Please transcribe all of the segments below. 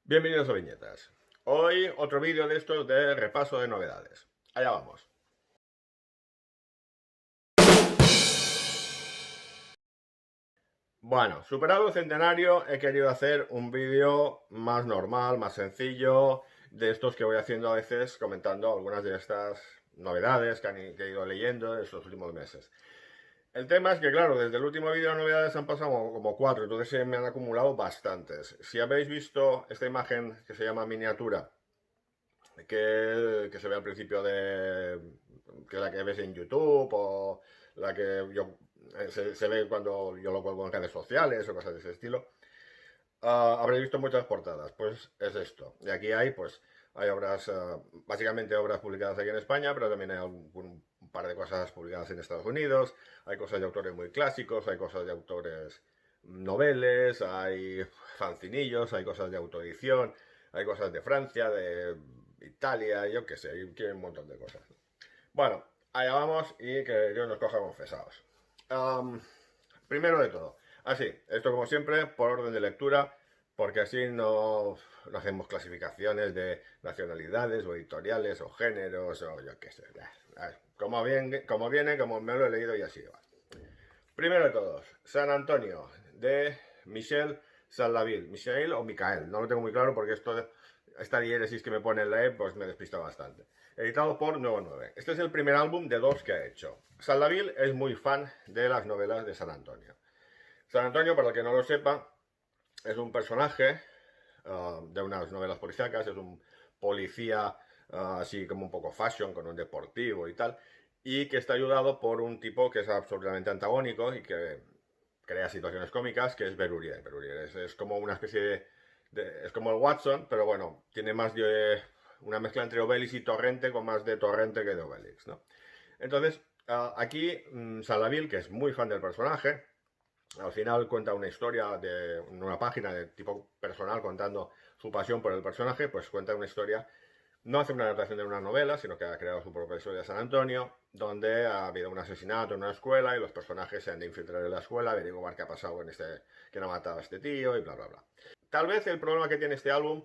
Bienvenidos a Viñetas. Hoy otro vídeo de estos de repaso de novedades. Allá vamos. Bueno, superado el centenario, he querido hacer un vídeo más normal, más sencillo, de estos que voy haciendo a veces comentando algunas de estas novedades que he ido leyendo en estos últimos meses. El tema es que, claro, desde el último vídeo de novedades han pasado como 4, entonces se me han acumulado bastantes. Si habéis visto esta imagen que se llama miniatura, que se ve al principio que la que ves en YouTube o la que se ve cuando yo lo cuelgo en redes sociales o cosas de ese estilo. Habréis visto muchas portadas, pues es esto. Y aquí hay obras, básicamente obras publicadas aquí en España, pero también hay un par de cosas publicadas en Estados Unidos. Hay cosas de autores muy clásicos, hay cosas de autores noveles, hay fancinillos, hay cosas de autoedición, hay cosas de Francia, de Italia, yo qué sé, hay un montón de cosas. Bueno, allá vamos y que Dios nos coja confesados. Primero de todo, esto como siempre, por orden de lectura, porque así no hacemos clasificaciones de nacionalidades o editoriales o géneros o yo qué sé. Como viene, como me lo he leído y así va. Primero de todos, San Antonio, de Michel Sallaville. Michel o Micael, no lo tengo muy claro porque esta diéresis que me pone en la E pues me despista bastante. Editado por Nuevo 9. Este es el primer álbum de 2 que ha hecho. Sallaville es muy fan de las novelas de San Antonio. San Antonio, para el que no lo sepa, es un personaje de unas novelas policíacas, es un policía así como un poco fashion, con un deportivo y tal, y que está ayudado por un tipo que es absolutamente antagónico y que crea situaciones cómicas, que es Berurier. Berurier es como una especie es como el Watson, pero bueno, tiene más de una mezcla entre Obelix y Torrente, con más de Torrente que de Obelix, ¿no? Entonces, aquí Sallaville, que es muy fan del personaje, al final cuenta una historia de una página de tipo personal contando su pasión por el personaje, pues cuenta una historia, no hace una adaptación de una novela, sino que ha creado su propia historia de San Antonio, donde ha habido un asesinato en una escuela y los personajes se han de infiltrar en la escuela, averiguar qué ha pasado con quién ha matado a este tío y bla bla bla. Tal vez el problema que tiene este álbum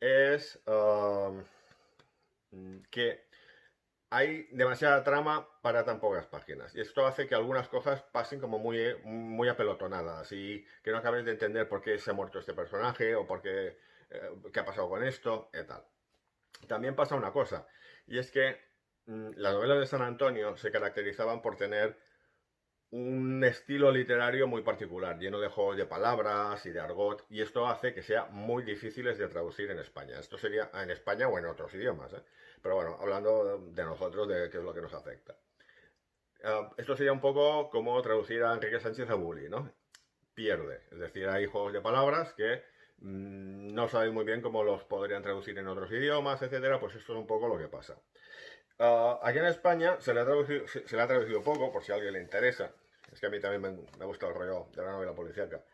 es que hay demasiada trama para tan pocas páginas. Y esto hace que algunas cosas pasen como muy apelotonadas y que no acabes de entender por qué se ha muerto este personaje o qué ha pasado con esto y tal. También pasa una cosa, y es que las novelas de San Antonio se caracterizaban por tener un estilo literario muy particular, lleno de juegos de palabras y de argot, y esto hace que sea muy difíciles de traducir en España. Esto sería en España o en otros idiomas, ¿eh? Pero bueno, hablando de nosotros, de qué es lo que nos afecta. Esto sería un poco como traducir a Enrique Sánchez a Bully, ¿no? Pierde, es decir, hay juegos de palabras que no saben muy bien cómo los podrían traducir en otros idiomas, etcétera, pues esto es un poco lo que pasa. Aquí en España se le ha traducido poco, por si a alguien le interesa. Es que a mí también me gusta el rollo de la novela policíaca.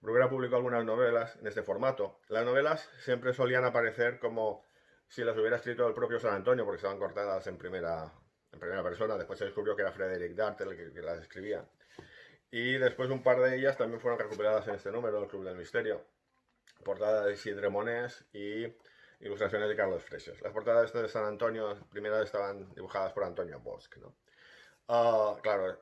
Bruguera publicó algunas novelas en este formato. Las novelas siempre solían aparecer como si las hubiera escrito el propio San Antonio, porque estaban cortadas en primera persona. Después se descubrió que era Frederick Dartel el que las escribía. Y después un par de ellas también fueron recuperadas en este número, el Club del Misterio. Portada de Isidre Monés y ilustraciones de Carlos Freixas. Las portadas de San Antonio primero estaban dibujadas por Antonio Bosch, ¿no? Claro,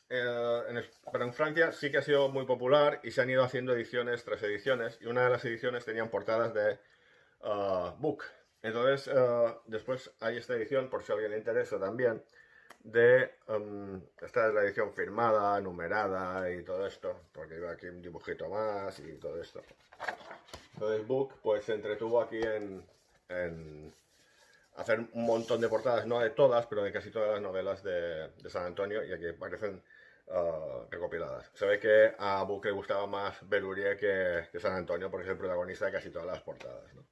pero en Francia sí que ha sido muy popular y se han ido haciendo ediciones tras ediciones, y una de las ediciones tenían portadas de book. Entonces, después hay esta edición, por si a alguien le interesa también, esta es la edición firmada, numerada y todo esto, porque iba aquí un dibujito más y todo esto. Entonces Book pues se entretuvo aquí en hacer un montón de portadas, no de todas, pero de casi todas las novelas de San Antonio, y aquí aparecen recopiladas. Se ve que a Book le gustaba más Berurier que San Antonio, porque es el protagonista de casi todas las portadas, ¿no?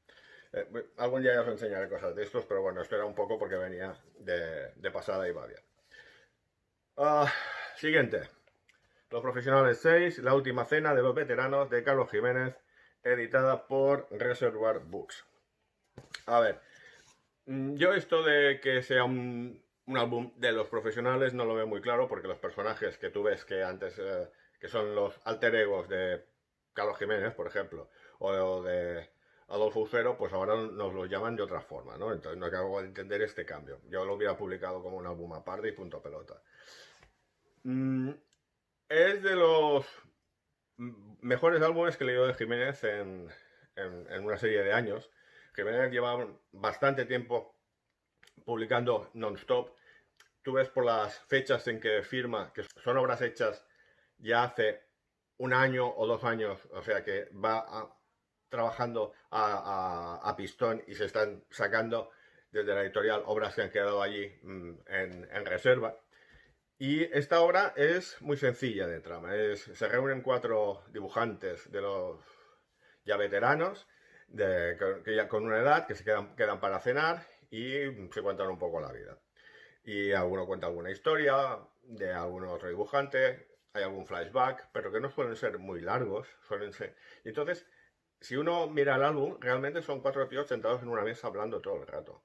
Algún día ya os enseñaré cosas de estos, pero bueno, esto era un poco porque venía de pasada y va bien. Siguiente. Los Profesionales 6, La Última Cena de los Veteranos, de Carlos Jiménez, editada por Reservoir Books. A ver, yo esto de que sea un álbum de los profesionales no lo veo muy claro, porque los personajes que tú ves que antes, que son los alter egos de Carlos Jiménez, por ejemplo, o de Adolfo Ucero, pues ahora nos lo llaman de otra forma, ¿no? Entonces no acabo de entender este cambio. Yo lo hubiera publicado como un álbum aparte y punto pelota. Mm, es de los mejores álbumes que he leído de Jiménez en una serie de años. Jiménez lleva bastante tiempo publicando non-stop. Tú ves por las fechas en que firma, que son obras hechas ya hace un año o 2 años, o sea que trabajando a pistón y se están sacando desde la editorial obras que han quedado allí en reserva. Y esta obra es muy sencilla de trama. Se reúnen 4 dibujantes de los ya veteranos, que ya con una edad, que se quedan para cenar y se cuentan un poco la vida. Y alguno cuenta alguna historia de algún otro dibujante, hay algún flashback, pero que no suelen ser muy largos, suelen ser... Y entonces, si uno mira el álbum, realmente son 4 tíos sentados en una mesa hablando todo el rato.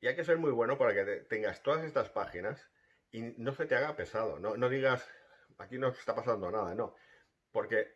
Y hay que ser muy bueno para que tengas todas estas páginas y no se te haga pesado. No digas, aquí no está pasando nada, no. Porque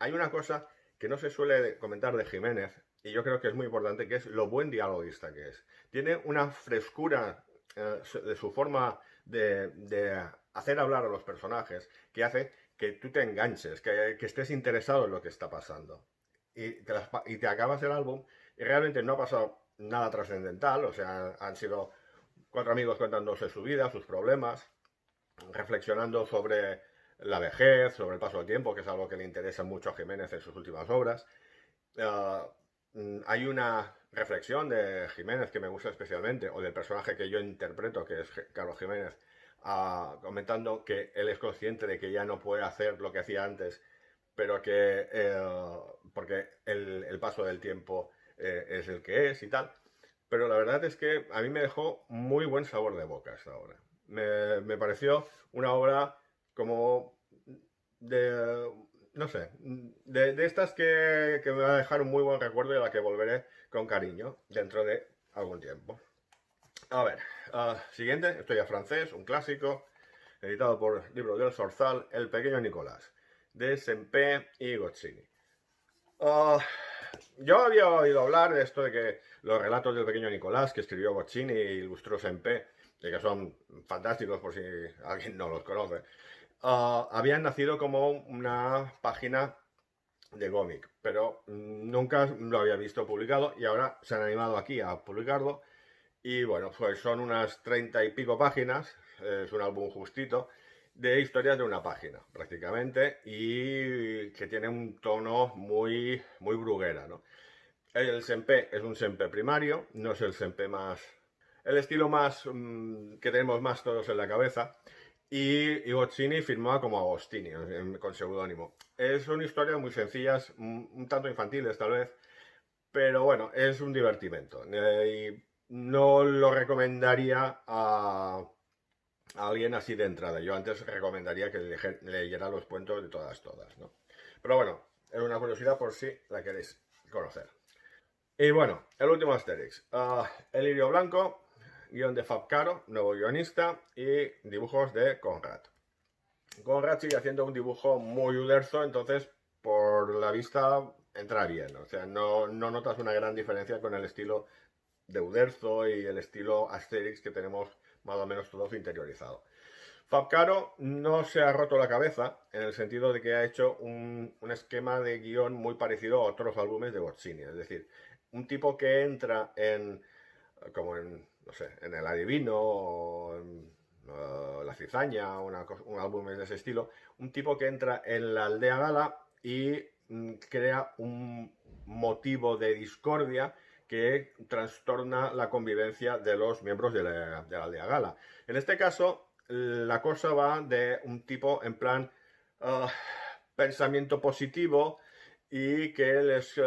hay una cosa que no se suele comentar de Jiménez, y yo creo que es muy importante, que es lo buen dialoguista que es. Tiene una frescura de su forma de hacer hablar a los personajes que hace que tú te enganches, que estés interesado en lo que está pasando. Y te acabas el álbum y realmente no ha pasado nada trascendental, o sea, han sido 4 amigos contándose su vida, sus problemas, reflexionando sobre la vejez, sobre el paso del tiempo, que es algo que le interesa mucho a Jiménez en sus últimas obras. Hay una reflexión de Jiménez que me gusta especialmente, o del personaje que yo interpreto, que es Carlos Jiménez, comentando que él es consciente de que ya no puede hacer lo que hacía antes, pero que porque el paso del tiempo es el que es y tal. Pero la verdad es que a mí me dejó muy buen sabor de boca esta obra. Me pareció una obra como de, no sé, de estas que me va a dejar un muy buen recuerdo y a la que volveré con cariño dentro de algún tiempo. A ver, siguiente, esto ya francés, un clásico, editado por Libro del Zorzal, El pequeño Nicolás, de Sempé y Goscinny. Yo había oído hablar de esto de que los relatos del pequeño Nicolás que escribió Goscinny e ilustró Sempé, que son fantásticos por si alguien no los conoce, habían nacido como una página de cómic, pero nunca lo había visto publicado y ahora se han animado aquí a publicarlo. Y bueno, pues son unas 30 y pico páginas, es un álbum justito, de historias de una página, prácticamente, y que tiene un tono muy, muy bruguera, ¿no? El Sempé es un Sempé primario, no es el Sempé más... el estilo más que tenemos más todos en la cabeza. Y Goscinny firmaba como Agostini, con seudónimo. Son historias muy sencillas, un tanto infantiles tal vez, pero bueno, es un divertimento. Y no lo recomendaría a alguien así de entrada. Yo antes recomendaría que leyera los cuentos de todas, ¿no? Pero bueno, es una curiosidad por si la queréis conocer. Y bueno, el último Asterix. El Lirio Blanco, guión de Fab Caro, nuevo guionista, y dibujos de Conrad. Conrad sigue haciendo un dibujo muy uderzo, entonces por la vista entra bien. O sea, no notas una gran diferencia con el estilo de Uderzo y el estilo Asterix que tenemos más o menos todos interiorizado. Fab Caro no se ha roto la cabeza en el sentido de que ha hecho un esquema de guión muy parecido a otros álbumes de Goscinny. Es decir, un tipo que entra como en, no sé, en El Adivino o en La Cizaña, un álbum de ese estilo, un tipo que entra en la aldea gala y crea un motivo de discordia que trastorna la convivencia de los miembros de la aldea gala. En este caso, la cosa va de un tipo en plan pensamiento positivo y que les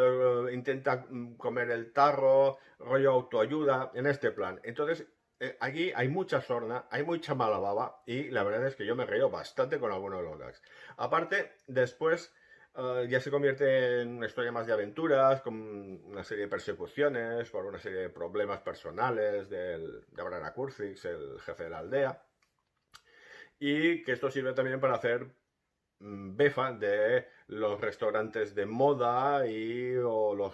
intenta comer el tarro, rollo autoayuda, en este plan. Entonces, aquí hay mucha sorna, hay mucha mala baba y la verdad es que yo me he reído bastante con algunos de los gags. Aparte, después ya se convierte en una historia más de aventuras, con una serie de persecuciones, por una serie de problemas personales de Abraham Curcix, el jefe de la aldea. Y que esto sirve también para hacer befa de los restaurantes de moda o los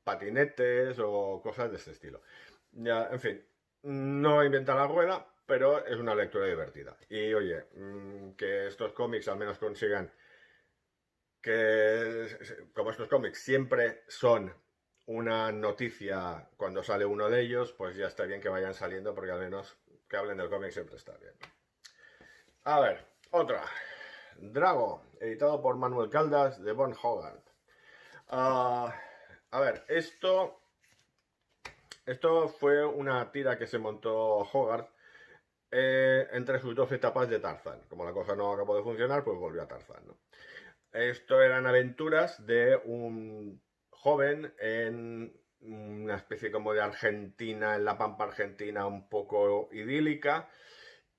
patinetes o cosas de ese estilo. Ya, en fin, no inventa la rueda, pero es una lectura divertida. Y oye, que estos cómics al menos consigan que, como estos cómics siempre son una noticia cuando sale uno de ellos, pues ya está bien que vayan saliendo porque al menos que hablen del cómic siempre está bien. A ver, otra. Drago, editado por Manuel Caldas de Von Hogarth. A ver, esto fue una tira que se montó Hogarth entre sus dos etapas de Tarzán. Como la cosa no acabó de funcionar, pues volvió a Tarzán, ¿no? Esto eran aventuras de un joven en una especie como de Argentina, en la pampa argentina un poco idílica,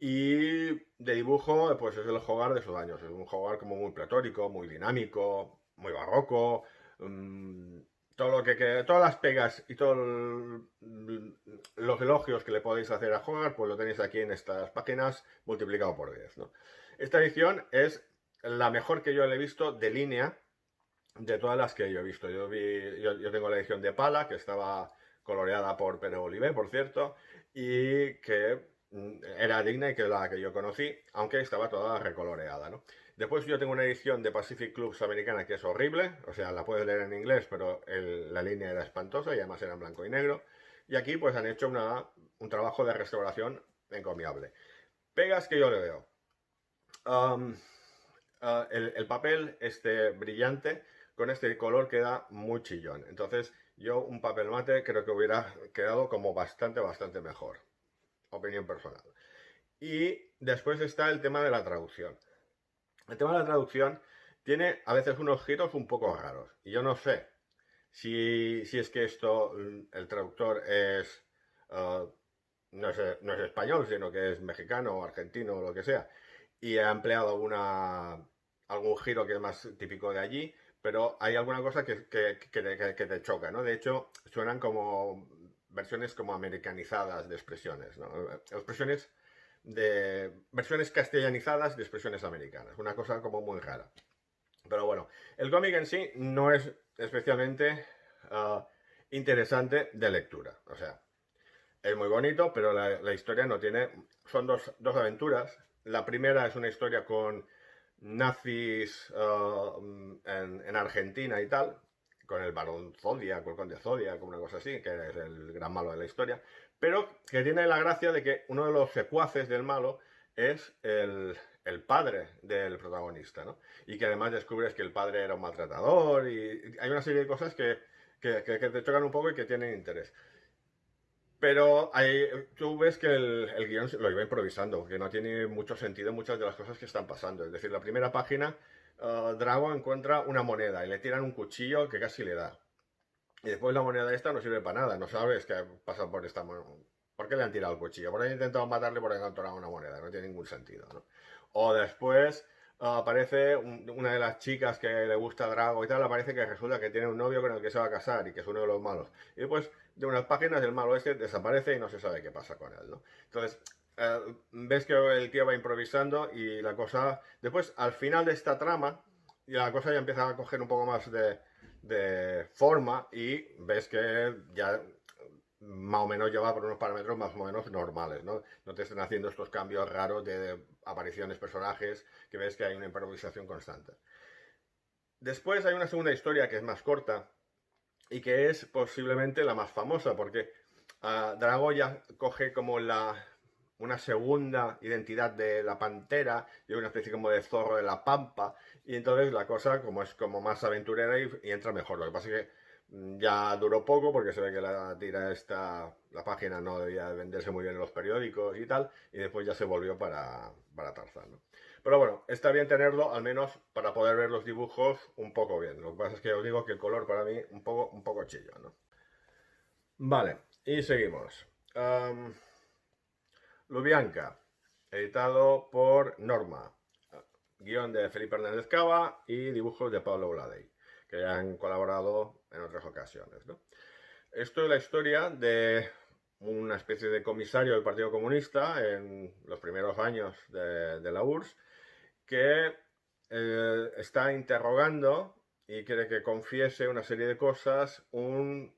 y de dibujo, pues es el Hogarth de sus años. Es un Hogarth como muy platónico, muy dinámico, muy barroco. Todo lo todas las pegas y todos los elogios que le podéis hacer a Hogarth, pues lo tenéis aquí en estas páginas multiplicado por 10, ¿no? Esta edición es la mejor que yo le he visto de línea de todas las que yo he visto. Yo tengo la edición de Pala, que estaba coloreada por Pere Olivé, por cierto, y que era digna y que la que yo conocí, aunque estaba toda recoloreada, ¿no? Después yo tengo una edición de Pacific Clubs americana que es horrible, o sea, la puedes leer en inglés, pero la línea era espantosa y además era en blanco y negro. Y aquí pues han hecho un trabajo de restauración encomiable. Pegas que yo le veo. Um, el papel brillante con este color queda muy chillón. Entonces yo un papel mate creo que hubiera quedado como bastante mejor. Opinión personal. Y después está el tema de la traducción. El tema de la traducción tiene a veces unos giros un poco raros. Y yo no sé si es que esto, el traductor no es español, sino que es mexicano o argentino o lo que sea. Y ha empleado algún giro que es más típico de allí, pero hay alguna cosa que te choca, ¿no? De hecho, suenan como versiones como americanizadas de expresiones, ¿no? Versiones castellanizadas de expresiones americanas, una cosa como muy rara. Pero bueno, el cómic en sí no es especialmente interesante de lectura, o sea, es muy bonito, pero la historia no tiene... Son dos aventuras. La primera es una historia con nazis en Argentina y tal, con el barón Zodiac, el conde Zodiac, una cosa así, que es el gran malo de la historia, pero que tiene la gracia de que uno de los secuaces del malo es el padre del protagonista, ¿no? Y que además descubres que el padre era un maltratador y hay una serie de cosas que te chocan un poco y que tienen interés. Pero tú ves que el guión lo iba improvisando, que no tiene mucho sentido muchas de las cosas que están pasando. Es decir, la primera página, Drago encuentra una moneda y le tiran un cuchillo que casi le da. Y después la moneda esta no sirve para nada, no sabes qué pasa por esta moneda. ¿Por qué le han tirado el cuchillo? ¿Por qué han intentado matarle por encontrar una moneda? No tiene ningún sentido, ¿no? O después aparece una de las chicas que le gusta a Drago y tal, aparece que resulta que tiene un novio con el que se va a casar y que es uno de los malos. Y después de unas páginas el malo este desaparece y no se sabe qué pasa con él, ¿no? Entonces, ves que el tío va improvisando y la cosa... Después, al final de esta trama, y la cosa ya empieza a coger un poco más de forma y ves que ya más o menos lleva por unos parámetros más o menos normales, ¿no? No te están haciendo estos cambios raros de apariciones, personajes, que ves que hay una improvisación constante. Después hay una segunda historia que es más corta y que es posiblemente la más famosa, porque Drago ya coge como una segunda identidad de la pantera y una especie como de zorro de la pampa, y entonces la cosa como es como más aventurera y entra mejor. Lo que pasa es que ya duró poco porque se ve que la tira la página no debía venderse muy bien en los periódicos y tal, y después ya se volvió para Tarzán, ¿no? Pero bueno, está bien tenerlo, al menos para poder ver los dibujos un poco bien. Lo que pasa es que os digo que el color para mí un poco chillo, ¿no? Vale, y seguimos. Lubianca, editado por Norma. Guión de Felipe Hernández Cava y dibujos de Pablo Bladey, que han colaborado en otras ocasiones, ¿no? Esto es la historia de una especie de comisario del Partido Comunista en los primeros años de la URSS, que está interrogando y quiere que confiese una serie de cosas un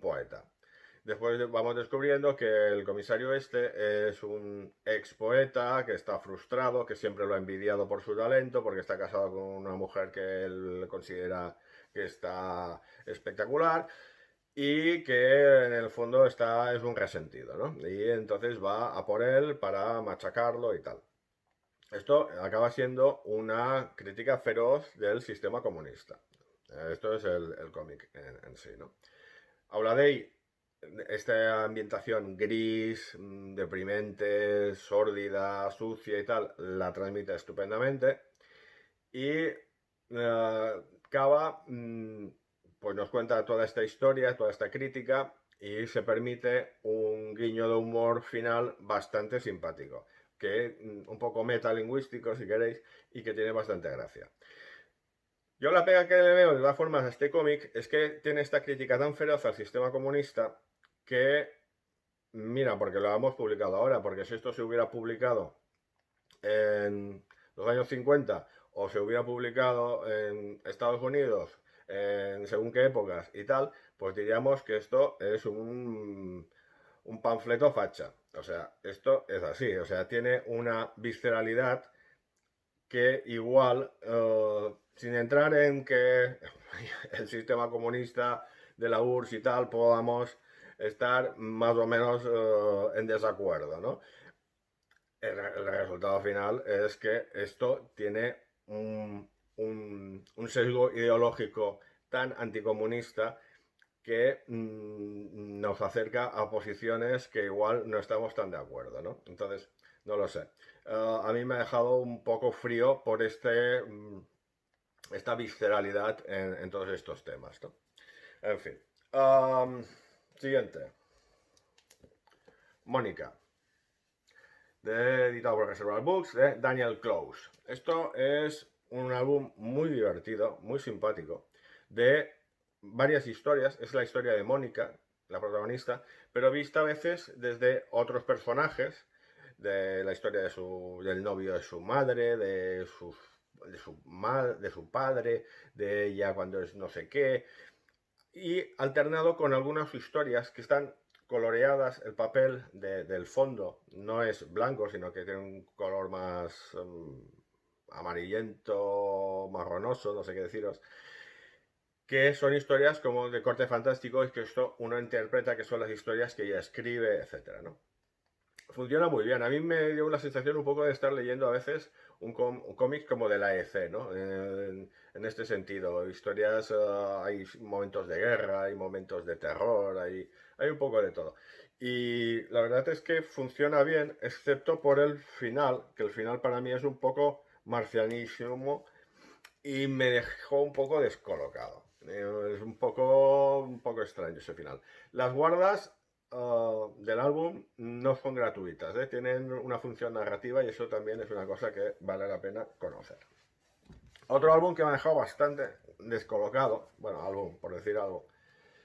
poeta. Después vamos descubriendo que el comisario este es un ex poeta que está frustrado, que siempre lo ha envidiado por su talento, porque está casado con una mujer que él considera que está espectacular y que en el fondo es un resentido, ¿no? Y entonces va a por él para machacarlo y tal. Esto acaba siendo una crítica feroz del sistema comunista. Esto es el cómic en sí, ¿no? Auladay, esta ambientación gris, deprimente, sórdida, sucia y tal, la transmite estupendamente. Y Cava pues nos cuenta toda esta historia, toda esta crítica y se permite un guiño de humor final bastante simpático, que un poco metalingüístico si queréis y que tiene bastante gracia. Yo la pega que le veo de todas formas a este cómic es que tiene esta crítica tan feroz al sistema comunista que, mira, porque lo hemos publicado ahora, porque si esto se hubiera publicado en los años 50 o se hubiera publicado en Estados Unidos en según qué épocas y tal, pues diríamos que esto es un panfleto facha. O sea, esto es así, o sea, tiene una visceralidad que igual, sin entrar en que el sistema comunista de la URSS y tal, podamos estar más o menos en desacuerdo, ¿no? El resultado final es que esto tiene un sesgo ideológico tan anticomunista que nos acerca a posiciones que igual no estamos tan de acuerdo, ¿no? Entonces, no lo sé. A mí me ha dejado un poco frío por esta visceralidad en todos estos temas, ¿no? En fin. Siguiente. Mónica. Editado por Reservoir Books, de Daniel Close. Esto es un álbum muy divertido, muy simpático, de varias historias. Es la historia de Mónica, la protagonista, pero vista a veces desde otros personajes, de la historia del novio de su madre, de su padre, de ella cuando es no sé qué, y alternado con algunas historias que están coloreadas, el papel del fondo no es blanco, sino que tiene un color más amarillento, marronoso, no sé qué deciros, que son historias como de corte fantástico y que esto uno interpreta que son las historias que ella escribe, etcétera, ¿no? Funciona muy bien. A mí me dio una sensación un poco de estar leyendo a veces un cómic como de la EC, ¿no? En este sentido, historias, hay momentos de guerra, hay momentos de terror, hay un poco de todo. Y la verdad es que funciona bien, excepto por el final, que el final para mí es un poco marcianísimo y me dejó un poco descolocado. Es un poco extraño ese final. Las guardas del álbum no son gratuitas, ¿eh? Tienen una función narrativa y eso también es una cosa que vale la pena conocer. Otro álbum que me ha dejado bastante descolocado, bueno, álbum, por decir algo,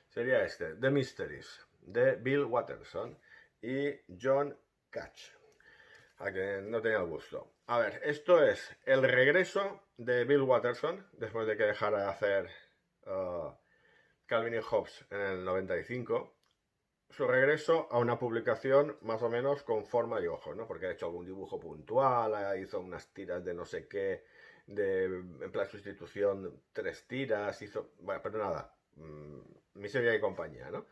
sería este, The Mysteries, de Bill Watterson y John Catch, a que no tenía el gusto. A ver, esto es el regreso de Bill Watterson, después de que dejara de hacer Calvin y Hobbes en el 95, su regreso a una publicación más o menos con forma y ojo, ¿no? Porque ha hecho algún dibujo puntual, hizo unas tiras de no sé qué, en plan sustitución, 3 tiras, hizo, bueno, pero nada, miseria y compañía, ¿no?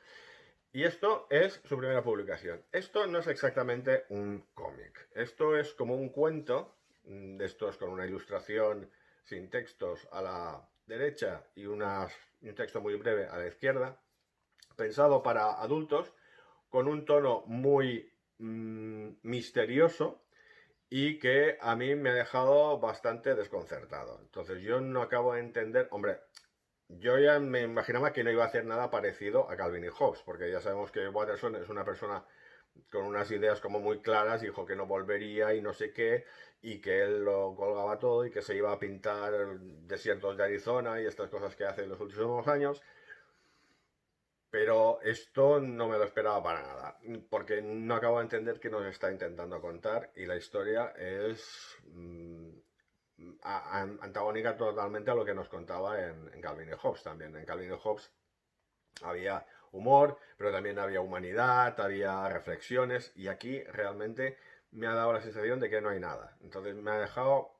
Y esto es su primera publicación. Esto no es exactamente un cómic, esto es como un cuento, de estos con una ilustración sin textos a la derecha y un texto muy breve a la izquierda, pensado para adultos, con un tono muy misterioso y que a mí me ha dejado bastante desconcertado. Entonces yo no acabo de entender, hombre, yo ya me imaginaba que no iba a hacer nada parecido a Calvin y Hobbes, porque ya sabemos que Watterson es una persona con unas ideas como muy claras, dijo que no volvería y no sé qué, y que él lo colgaba todo y que se iba a pintar desiertos de Arizona y estas cosas que hace en los últimos años. Pero esto no me lo esperaba para nada, porque no acabo de entender qué nos está intentando contar y la historia es antagónica totalmente a lo que nos contaba en Calvin y Hobbes también. En Calvin y Hobbes había humor, pero también había humanidad, había reflexiones, y aquí realmente me ha dado la sensación de que no hay nada. Entonces me ha dejado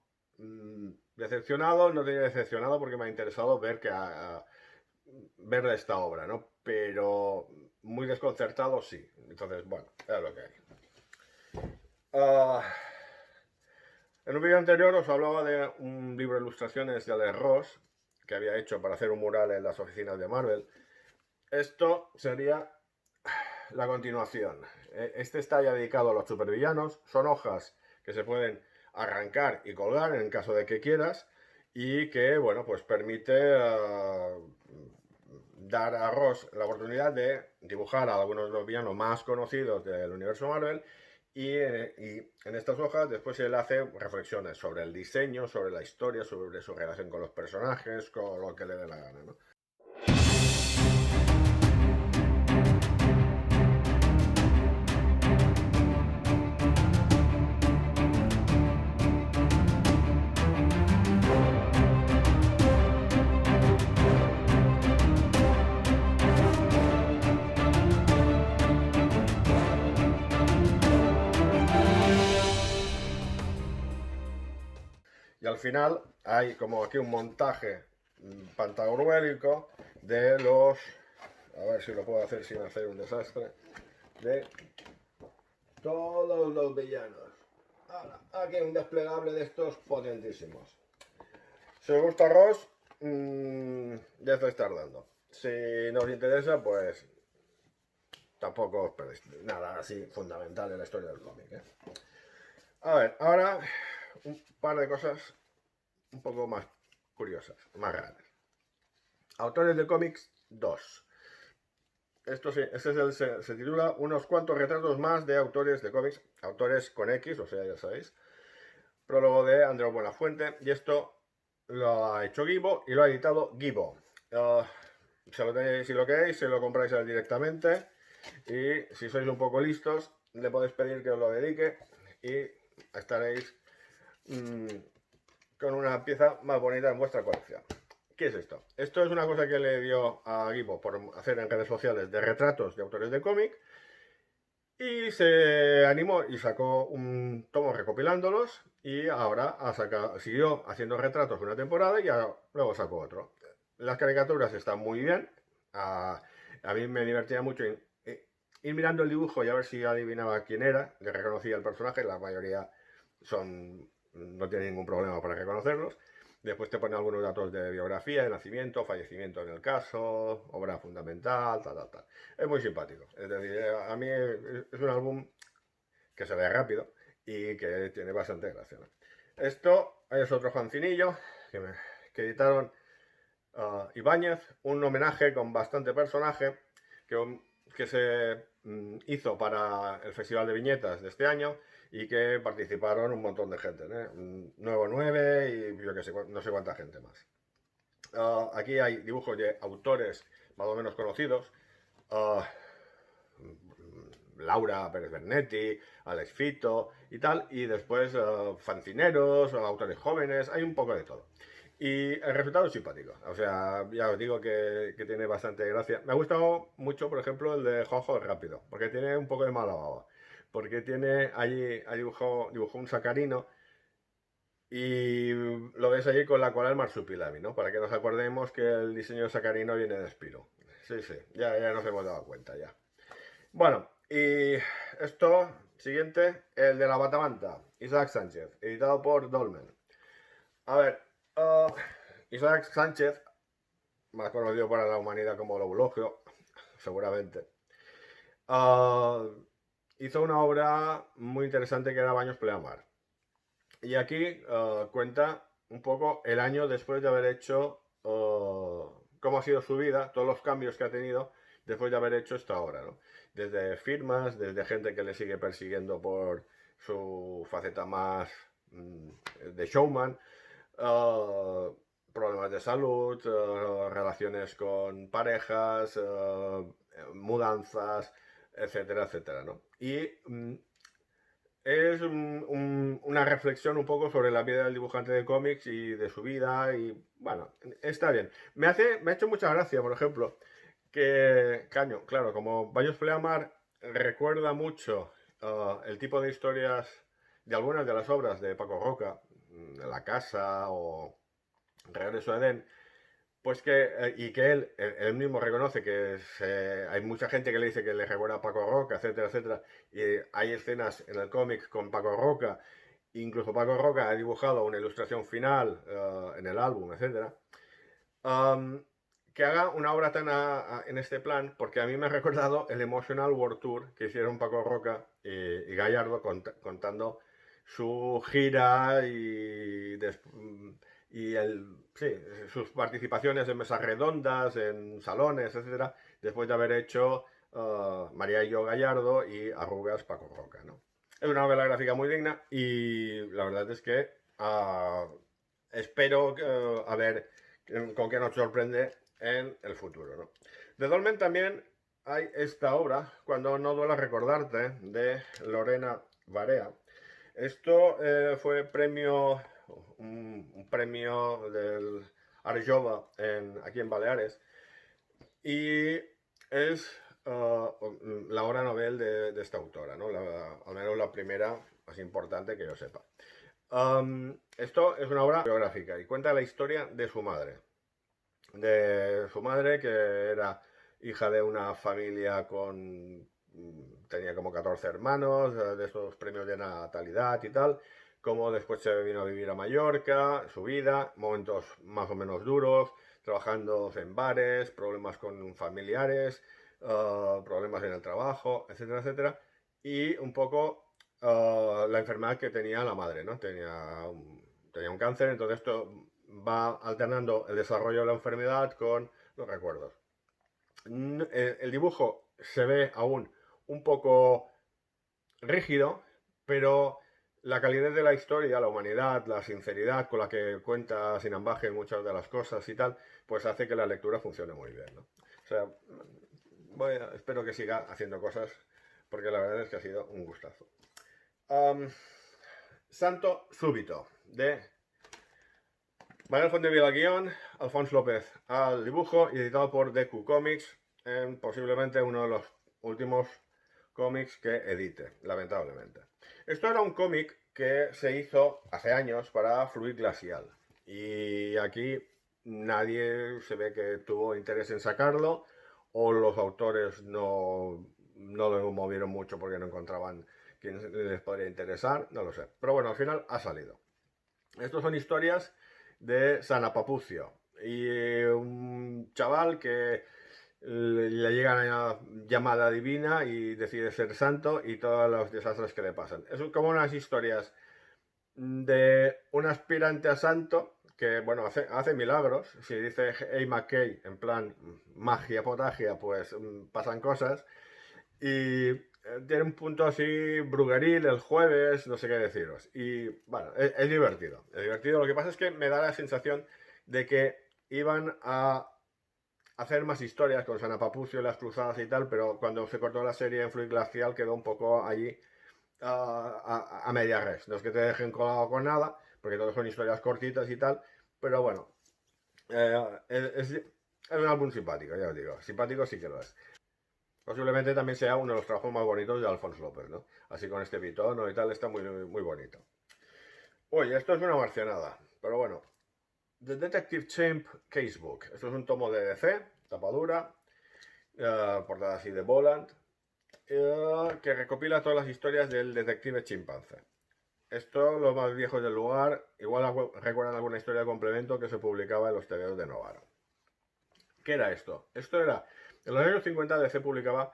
decepcionado, no te digo decepcionado porque me ha interesado ver ver esta obra, ¿no? Pero muy desconcertado, sí. Entonces, bueno, es lo que hay. En un vídeo anterior os hablaba de un libro de ilustraciones de Alex Ross que había hecho para hacer un mural en las oficinas de Marvel. Esto sería la continuación. Este está ya dedicado a los supervillanos. Son hojas que se pueden arrancar y colgar en caso de que quieras, y que, bueno, pues permite dar a Ross la oportunidad de dibujar a algunos de los villanos más conocidos del universo Marvel, y en estas hojas después él hace reflexiones sobre el diseño, sobre la historia, sobre su relación con los personajes, con lo que le dé la gana, ¿no? Y al final hay como aquí un montaje pantagruélico de los... A ver si lo puedo hacer sin hacer un desastre. De todos los villanos. Ahora, aquí un desplegable de estos potentísimos. Si os gusta Ross, ya estáis tardando. Si no os interesa, pues tampoco os perdéis nada así fundamental en la historia del cómic, ¿eh? A ver, ahora un par de cosas un poco más curiosas, más raras. Autores de cómics 2. Esto sí, se titula Unos cuantos retratos más de autores de cómics, autores con X, o sea, ya sabéis. Prólogo de Andreu Buenafuente, y esto lo ha hecho Gibo y lo ha editado Gibo. Si lo queréis, se lo compráis a él directamente, y si sois un poco listos, le podéis pedir que os lo dedique y estaréis con una pieza más bonita en vuestra colección. ¿Qué es esto? Esto es una cosa que le dio a Gibo por hacer en redes sociales de retratos de autores de cómic, y se animó y sacó un tomo recopilándolos, y ahora siguió haciendo retratos una temporada y luego sacó otro. Las caricaturas están muy bien. A mí me divertía mucho ir mirando el dibujo y a ver si adivinaba quién era, le reconocía el personaje. La mayoría no tienen ningún problema para reconocerlos. Después te pone algunos datos de biografía, de nacimiento, fallecimiento en el caso, obra fundamental, tal. Es muy simpático. Es decir, a mí es un álbum que se ve rápido y que tiene bastante gracia, ¿no? Esto es otro fancinillo que editaron Ibáñez, un homenaje con bastante personaje que se hizo para el Festival de Viñetas de este año, y que participaron un montón de gente, ¿eh? Nuevo 9 y yo que sé, no sé cuánta gente más. Aquí hay dibujos de autores más o menos conocidos. Laura Pérez Bernetti, Alex Fito y tal, y después fancineros, autores jóvenes, hay un poco de todo. Y el resultado es simpático, o sea, ya os digo que tiene bastante gracia. Me ha gustado mucho, por ejemplo, el de Jojo Rápido, porque tiene un poco de mala baba, porque tiene allí, dibujó un sacarino, y lo ves allí con la cola del marsupilami, ¿no? Para que nos acordemos que el diseño de sacarino viene de Spiro. Sí, ya nos hemos dado cuenta ya. Bueno, y esto, siguiente, el de la Batamanta, Isaac Sánchez, editado por Dolmen. A ver, Isaac Sánchez, más conocido para la humanidad como Loulogio, seguramente, hizo una obra muy interesante que era Baños Pleamar. Y aquí cuenta un poco el año después de haber hecho, cómo ha sido su vida, todos los cambios que ha tenido después de haber hecho esta obra, ¿no? Desde firmas, desde gente que le sigue persiguiendo por su faceta más de showman, problemas de salud, relaciones con parejas, mudanzas, etcétera, ¿no? Y es una reflexión un poco sobre la vida del dibujante de cómics y de su vida y bueno, está bien. Me ha hecho mucha gracia, por ejemplo, que, caño, claro, como Bayos Pleamar recuerda mucho el tipo de historias de algunas de las obras de Paco Roca, La Casa o Regreso a Edén, pues y que él mismo reconoce que hay mucha gente que le dice que le recuerda a Paco Roca, etcétera, etcétera, y hay escenas en el cómic con Paco Roca, incluso Paco Roca ha dibujado una ilustración final en el álbum, etcétera. Um, que haga una obra tan en este plan, porque a mí me ha recordado el Emotional World Tour que hicieron Paco Roca y Gallardo contando su gira sí, sus participaciones en mesas redondas, en salones, etcétera, después de haber hecho María y yo Gallardo y Arrugas Paco Roca, ¿no? Es una novela gráfica muy digna y la verdad es que espero a ver con qué nos sorprende en el futuro, ¿no? De Dolmen también hay esta obra, Cuando no duela recordarte, de Lorena Varea. Esto fue un premio del Arjova aquí en Baleares y es la obra novel de esta autora, ¿no? Al menos la primera más importante que yo sepa. Esto es una obra biográfica y cuenta la historia de su madre. De su madre, que era hija de una familia tenía como 14 hermanos, de esos premios de natalidad y tal, como después se vino a vivir a Mallorca, su vida, momentos más o menos duros, trabajando en bares, problemas con familiares, problemas en el trabajo, etcétera, etcétera, y un poco la enfermedad que tenía la madre, ¿no? Tenía un cáncer, entonces esto va alternando el desarrollo de la enfermedad con los recuerdos. El dibujo se ve aún un poco rígido, pero la calidad de la historia, la humanidad, la sinceridad con la que cuenta sin ambaje muchas de las cosas y tal, pues hace que la lectura funcione muy bien, ¿no? O sea, espero que siga haciendo cosas, porque la verdad es que ha sido un gustazo. Santo Súbito, de Manuel Fontevila al guión, Alfonso López al dibujo y editado por DQ Comics, posiblemente uno de los últimos cómics que edite, lamentablemente. Esto era un cómic que se hizo hace años para Fluid Glacial y aquí nadie se ve que tuvo interés en sacarlo o los autores no lo movieron mucho porque no encontraban quién les podría interesar, no lo sé. Pero bueno, al final ha salido. Estos son historias de San Apapucio y un chaval que le llega una llamada divina y decide ser santo y todos los desastres que le pasan. Es como unas historias de un aspirante a santo que, bueno, hace milagros. Si dice hey McKay, en plan magia, potagia, pues pasan cosas. Y tiene un punto así brugueril el jueves, no sé qué deciros. Y bueno, es divertido. Es divertido. Lo que pasa es que me da la sensación de que iban a hacer más historias con San Apapucio y las cruzadas y tal, pero cuando se cortó la serie en Fluid Glacial quedó un poco allí a media res. No es que te dejen colado con nada, porque todas son historias cortitas y tal, pero bueno, es un álbum simpático, ya os digo. Simpático sí que lo es. Posiblemente también sea uno de los trabajos más bonitos de Alfonso López, ¿no? Así con este bitono y tal, está muy, muy bonito. Oye, esto es una marcianada, pero bueno. The Detective Chimp Casebook. Esto es un tomo de DC, tapadura, portada así de Boland, que recopila todas las historias del detective chimpancé. Esto, los más viejos del lugar, igual recuerdan alguna historia de complemento que se publicaba en los tebeos de Novara. ¿Qué era esto? Esto era, en los años 50 DC publicaba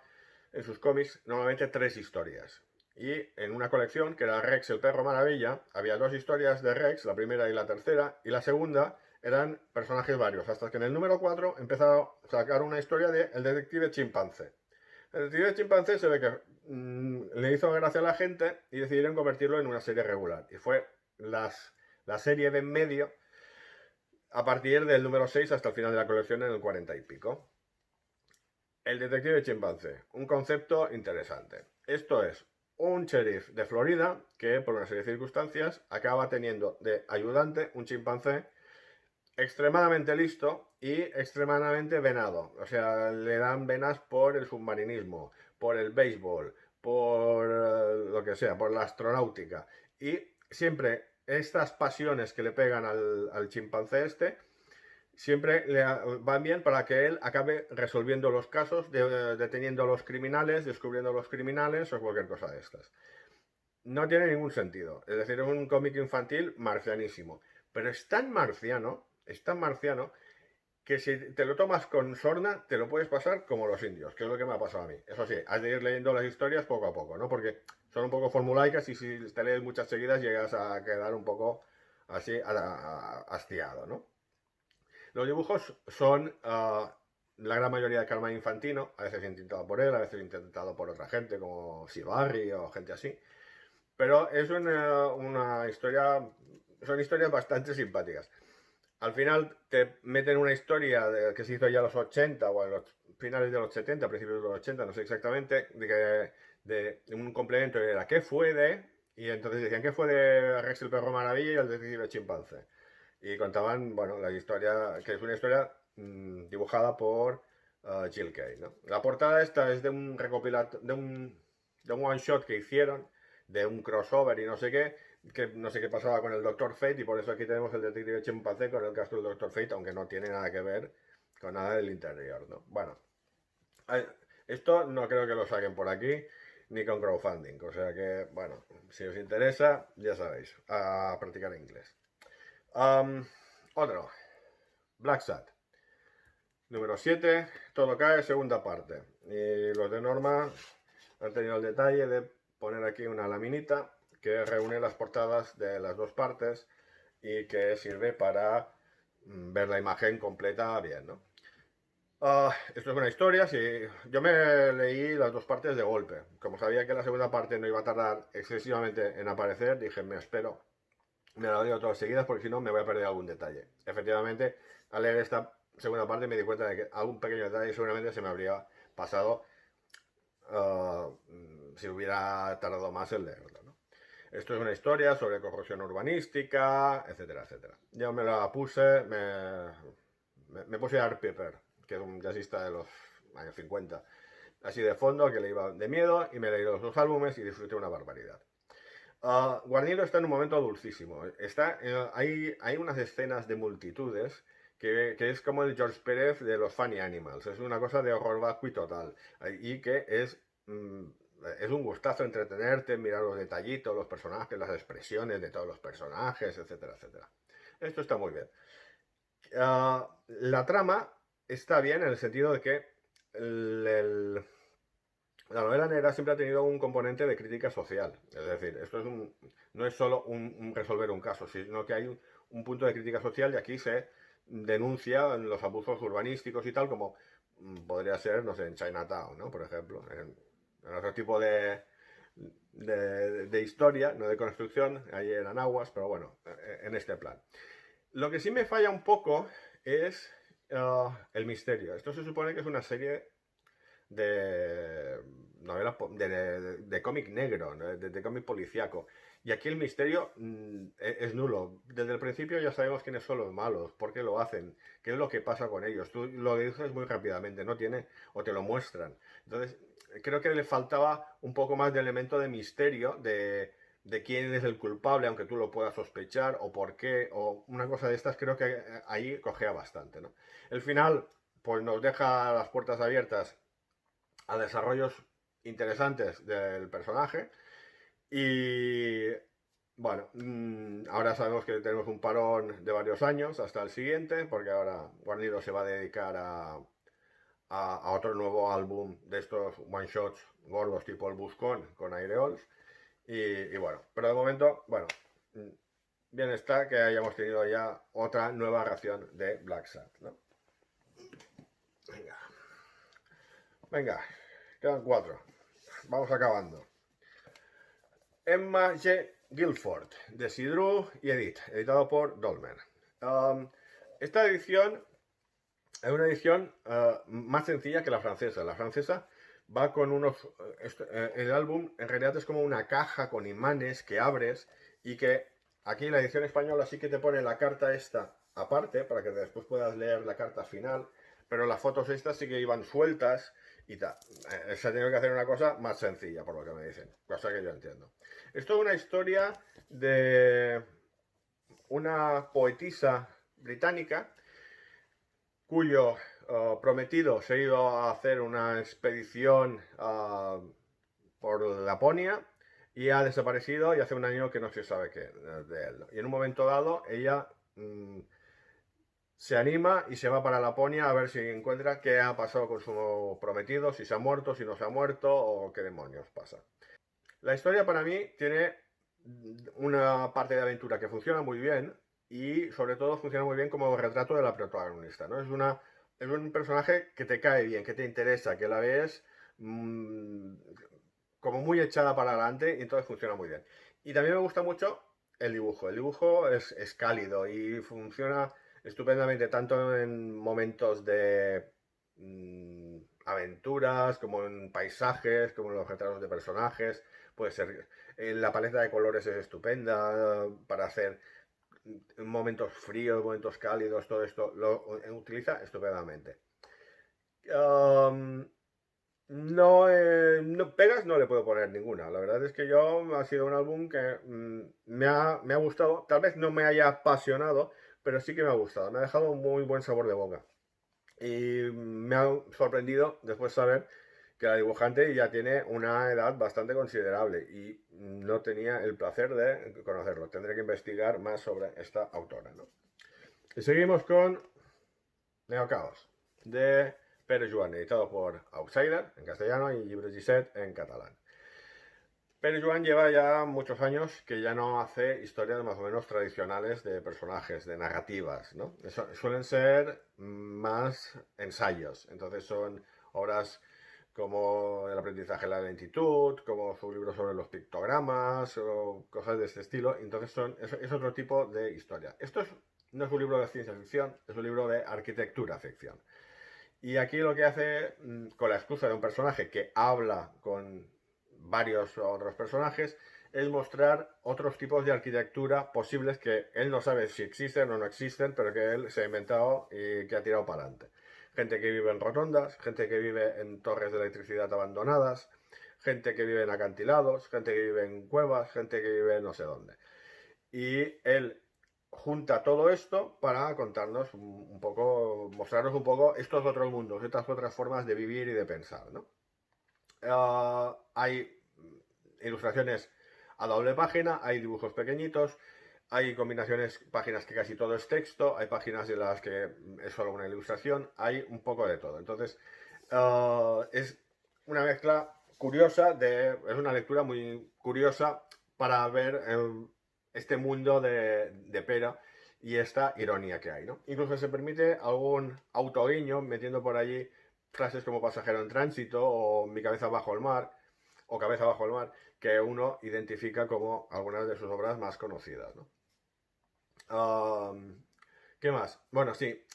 en sus cómics normalmente 3 historias. Y en una colección, que era Rex el perro maravilla, había 2 historias de Rex, la primera y la tercera, y la segunda eran personajes varios, hasta que en el número 4 empezaron a sacar una historia de El detective chimpancé. El detective chimpancé se ve que le hizo gracia a la gente y decidieron convertirlo en una serie regular. Y fue la serie de en medio a partir del número 6 hasta el final de la colección en el 40 y pico. El detective chimpancé, un concepto interesante. Esto es un sheriff de Florida que, por una serie de circunstancias, acaba teniendo de ayudante un chimpancé extremadamente listo y extremadamente venado. O sea, le dan venas por el submarinismo, por el béisbol, por lo que sea, por la astronáutica. Y siempre estas pasiones que le pegan al chimpancé este, siempre le van bien para que él acabe resolviendo los casos, deteniendo a los criminales, descubriendo a los criminales o cualquier cosa de estas. No tiene ningún sentido. Es decir, es un cómic infantil marcianísimo. Pero es tan marciano, que si te lo tomas con sorna, te lo puedes pasar como los indios, que es lo que me ha pasado a mí. Eso sí, has de ir leyendo las historias poco a poco, ¿no? Porque son un poco formulaicas y si te lees muchas seguidas llegas a quedar un poco así hastiado, ¿no? Los dibujos son la gran mayoría de Carmine Infantino, a veces intentado por él, a veces intentado por otra gente como Sibarri o gente así. Pero es una historia, son historias bastante simpáticas. Al final te meten una historia que se hizo ya en los 80 o en los finales de los 70, principios de los 80, no sé exactamente, de un complemento que era ¿qué fue de? Y entonces decían ¿qué fue de Rex el Perro Maravilla y el detective chimpancé? Y contaban, bueno, la historia, que es una historia dibujada por Jill Kay, ¿no? La portada esta es de un de un one shot que hicieron, de un crossover y no sé qué, que no sé qué pasaba con el Doctor Fate y por eso aquí tenemos el detective chimpancé con el caso del Doctor Fate, aunque no tiene nada que ver con nada del interior, ¿no? Bueno, esto no creo que lo saquen por aquí ni con crowdfunding, o sea que, bueno, si os interesa, ya sabéis, a practicar inglés. Otro, Black Sat. Número 7, todo cae, segunda parte. Y los de Norma han tenido el detalle de poner aquí una laminita que reúne las portadas de las dos partes y que sirve para ver la imagen completa bien, ¿no? Esto es una historia, sí. Yo me leí las dos partes de golpe. Como sabía que la segunda parte no iba a tardar excesivamente en aparecer, dije, me espero. Me la leo todas seguidas porque si no me voy a perder algún detalle. Efectivamente, al leer esta segunda parte me di cuenta de que algún pequeño detalle seguramente se me habría pasado si hubiera tardado más en leerlo, ¿no? Esto es una historia sobre corrosión urbanística, etcétera, etcétera. Yo me la puse, me puse a Art Pepper, que es un jazzista de los años 50, así de fondo, que le iba de miedo, y me leí los dos álbumes y disfruté una barbaridad. Guarnido está en un momento dulcísimo. Hay unas escenas de multitudes que es como el George Pérez de los Funny Animals. Es una cosa de horror vacui total. Y que es un gustazo entretenerte, mirar los detallitos, los personajes, las expresiones de todos los personajes, etcétera, etcétera. Esto está muy bien. La trama está bien en el sentido de que la novela negra siempre ha tenido un componente de crítica social. Es decir, no es solo un resolver un caso, sino que hay un punto de crítica social y aquí se denuncia los abusos urbanísticos y tal, como podría ser, no sé, en Chinatown, ¿no? Por ejemplo, en otro tipo de historia, no de construcción, ahí eran aguas, pero bueno, en este plan. Lo que sí me falla un poco es el misterio. Esto se supone que es una serie de novela de cómic negro, ¿no? de cómic policíaco. Y aquí el misterio es nulo. Desde el principio ya sabemos quiénes son los malos, por qué lo hacen, qué es lo que pasa con ellos. Tú lo dices muy rápidamente, no tiene, o te lo muestran. Entonces, creo que le faltaba un poco más de elemento de misterio, de quién es el culpable, aunque tú lo puedas sospechar, o por qué, o una cosa de estas, creo que ahí cogea bastante, ¿no? El final, pues nos deja las puertas abiertas a desarrollos interesantes del personaje y bueno, ahora sabemos que tenemos un parón de varios años hasta el siguiente, porque ahora Guarnido se va a dedicar a otro nuevo álbum de estos one shots gordos tipo el Buscón con Aireols y bueno, pero de momento, bueno, bien está que hayamos tenido ya otra nueva ración de Black Sat, ¿no? Venga, quedan 4. Vamos acabando. Emma G. Guilford, de Sidru y Edith, editado por Dolmen. Esta edición es una edición más sencilla que la francesa. La francesa va con unos... el álbum en realidad es como una caja con imanes que abres y que aquí en la edición española sí que te pone la carta esta aparte para que después puedas leer la carta final, pero las fotos estas sí que iban sueltas y tal. Se ha tenido que hacer una cosa más sencilla, por lo que me dicen, cosa que yo entiendo. Esto es una historia de una poetisa británica cuyo prometido se ha ido a hacer una expedición por Laponia y ha desaparecido y hace un año que no se sabe qué de él. Y en un momento dado ella se anima y se va para Laponia a ver si encuentra qué ha pasado con su prometido, si se ha muerto, si no se ha muerto o qué demonios pasa. La historia para mí tiene una parte de aventura que funciona muy bien y sobre todo funciona muy bien como retrato de la protagonista, ¿no? Es un personaje que te cae bien, que te interesa, que la ves como muy echada para adelante y entonces funciona muy bien. Y también me gusta mucho el dibujo. El dibujo es cálido y funciona estupendamente tanto en momentos de aventuras, como en paisajes, como en los retratos de personajes. Puede ser. La paleta de colores es estupenda para hacer momentos fríos, momentos cálidos, todo esto lo utiliza estupendamente. No, pegas no le puedo poner ninguna. La verdad es que yo ha sido un álbum que me ha gustado. Tal vez no me haya apasionado, pero sí que me ha gustado. Me ha dejado un muy buen sabor de boca. Y me ha sorprendido después saber que la dibujante ya tiene una edad bastante considerable y no tenía el placer de conocerlo. Tendré que investigar más sobre esta autora, ¿no? Y seguimos con Neocaos, de Pere Joan, editado por Outsider en castellano y Llibres Disset en catalán. Pere Joan lleva ya muchos años que ya no hace historias más o menos tradicionales de personajes, de narrativas, ¿no? Suelen ser más ensayos, entonces son obras como El aprendizaje de la lentitud, como su libro sobre los pictogramas o cosas de este estilo, entonces es otro tipo de historia. No es un libro de ciencia ficción, es un libro de arquitectura ficción. Y aquí lo que hace, con la excusa de un personaje que habla con varios otros personajes, es mostrar otros tipos de arquitectura posibles que él no sabe si existen o no existen, pero que él se ha inventado y que ha tirado para adelante. Gente que vive en rotondas, gente que vive en torres de electricidad abandonadas, gente que vive en acantilados, gente que vive en cuevas, gente que vive no sé dónde. Y él junta todo esto para contarnos un poco, mostrarnos un poco estos otros mundos, estas otras formas de vivir y de pensar, ¿no? Hay ilustraciones a doble página, hay dibujos pequeñitos, hay combinaciones, páginas que casi todo es texto, hay páginas en las que es solo una ilustración, hay un poco de todo. Entonces, es una mezcla curiosa, es una lectura muy curiosa para ver este mundo de Pera y esta ironía que hay, ¿no? Incluso se permite algún autoguiño metiendo por allí frases como pasajero en tránsito o mi cabeza bajo el mar o cabeza bajo el mar que uno identifica como algunas de sus obras más conocidas, ¿no? ¿Qué más? Bueno, sí,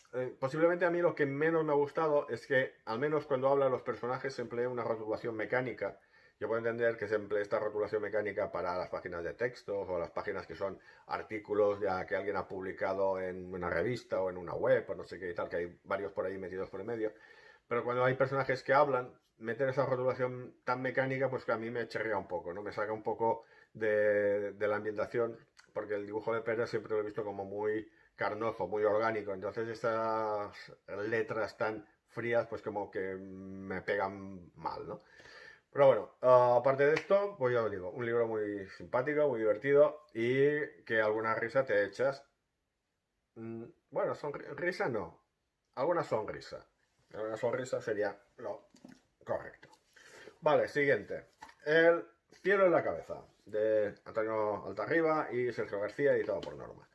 posiblemente a mí lo que menos me ha gustado es que al menos cuando hablan los personajes se emplea una rotulación mecánica. Yo puedo entender que se emplee esta rotulación mecánica para las páginas de textos o las páginas que son artículos ya que alguien ha publicado en una revista o en una web o no sé qué y tal, que hay varios por ahí metidos por el medio. Pero cuando hay personajes que hablan, meter esa rotulación tan mecánica, pues que a mí me chirría un poco, ¿no? Me saca un poco de la ambientación, porque el dibujo de Pérez siempre lo he visto como muy carnoso, muy orgánico. Entonces estas letras tan frías, pues como que me pegan mal, ¿no? Pero bueno, aparte de esto, pues ya os digo, un libro muy simpático, muy divertido y que alguna risa te echas. Bueno, risa no, alguna sonrisa. Alguna sonrisa sería lo correcto. Vale, siguiente. El cielo en la cabeza, de Antonio Altarriba y Sergio García, editado por Norma.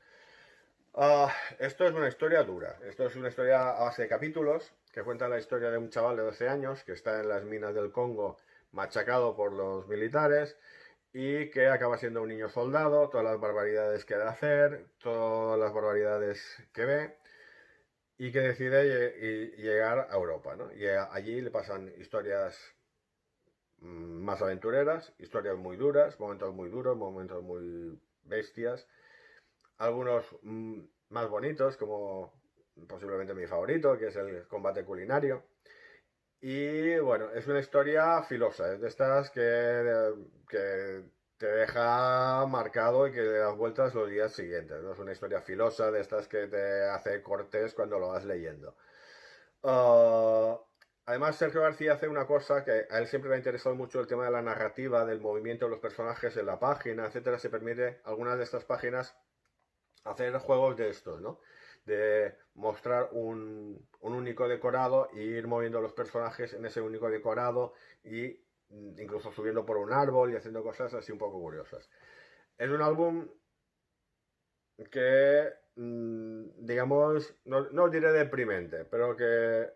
Esto es una historia dura. Esto es una historia a base de capítulos que cuenta la historia de un chaval de 12 años que está en las minas del Congo machacado por los militares y que acaba siendo un niño soldado, todas las barbaridades que ha de hacer, todas las barbaridades que ve y que decide llegar a Europa, ¿no? Y allí le pasan historias más aventureras, historias muy duras, momentos muy duros, momentos muy bestias, algunos más bonitos, como posiblemente mi favorito, que es el combate culinario. Y bueno, es una historia filosa, es de estas que te deja marcado y que le das vueltas los días siguientes, ¿no? Es una historia filosa de estas que te hace cortes cuando lo vas leyendo. Uh, Además, Sergio García hace una cosa que a él siempre le ha interesado mucho, el tema de la narrativa, del movimiento de los personajes en la página, etcétera. Se permite algunas de estas páginas hacer juegos de estos, ¿no? De mostrar un único decorado e ir moviendo los personajes en ese único decorado y incluso subiendo por un árbol y haciendo cosas así un poco curiosas. Es un álbum que, digamos, no diré deprimente, pero que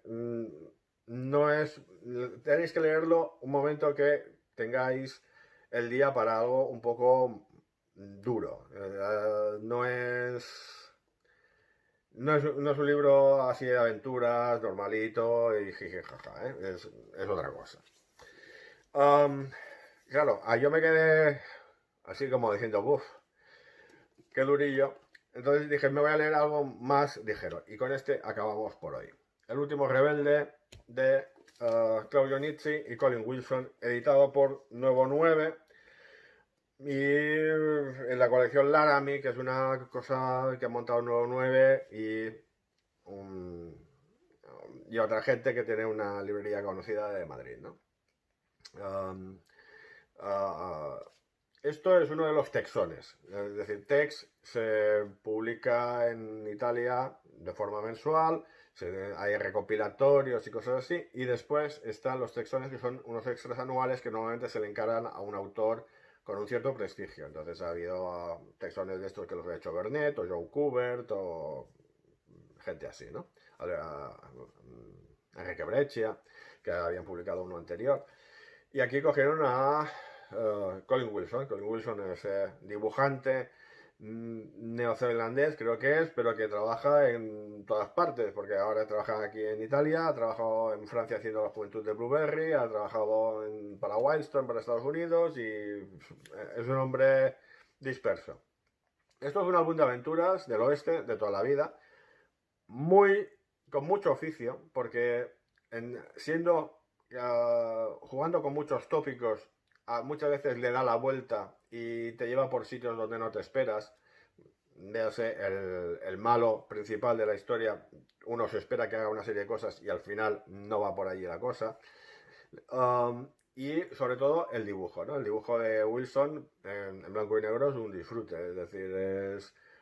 no es... Tenéis que leerlo un momento que tengáis el día para algo un poco duro. No es un libro así de aventuras, normalito y jijijaja, ¿eh? Es otra cosa. Claro, yo me quedé así como diciendo, uff, qué durillo. Entonces dije, me voy a leer algo más ligero. Y con este acabamos por hoy. El último rebelde de Claudio Nizzi y Colin Wilson, editado por Nuevo 9. Y en la colección Laramie, que es una cosa que ha montado Nuevo 9 y otra gente que tiene una librería conocida de Madrid, ¿no? Esto es uno de los texones, es decir, Tex se publica en Italia de forma mensual, hay recopilatorios y cosas así, y después están los texones, que son unos extras anuales que normalmente se le encargan a un autor con un cierto prestigio. Entonces ha habido texones de estos que los ha hecho Bernet o Joe Kubert o gente así, ¿no? Enrique Breccia, que habían publicado uno anterior. Y aquí cogieron a Colin Wilson. Colin Wilson es dibujante neozelandés, creo que es, pero que trabaja en todas partes, porque ahora trabaja aquí en Italia, ha trabajado en Francia haciendo la juventud de Blueberry, ha trabajado para Wildstorm, para Estados Unidos, y es un hombre disperso. Esto es un álbum de aventuras del oeste, de toda la vida, con mucho oficio, porque jugando con muchos tópicos, muchas veces le da la vuelta y te lleva por sitios donde no te esperas. Véase, el malo principal de la historia, uno se espera que haga una serie de cosas y al final no va por allí la cosa. Y sobre todo el dibujo, ¿no? El dibujo de Wilson en blanco y negro es un disfrute, es decir,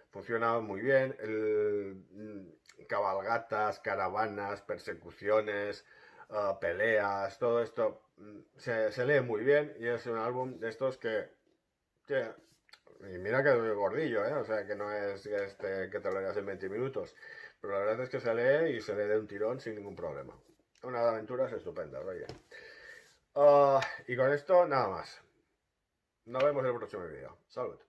funciona muy bien. Cabalgatas, caravanas, persecuciones, peleas, todo esto se lee muy bien y es un álbum de estos y mira que es gordillo, ¿eh? O sea que no es que te lo leas en 20 minutos, pero la verdad es que se lee y se lee de un tirón sin ningún problema. Una de aventuras estupenda, oye. Y con esto nada más. Nos vemos en el próximo vídeo. Salud.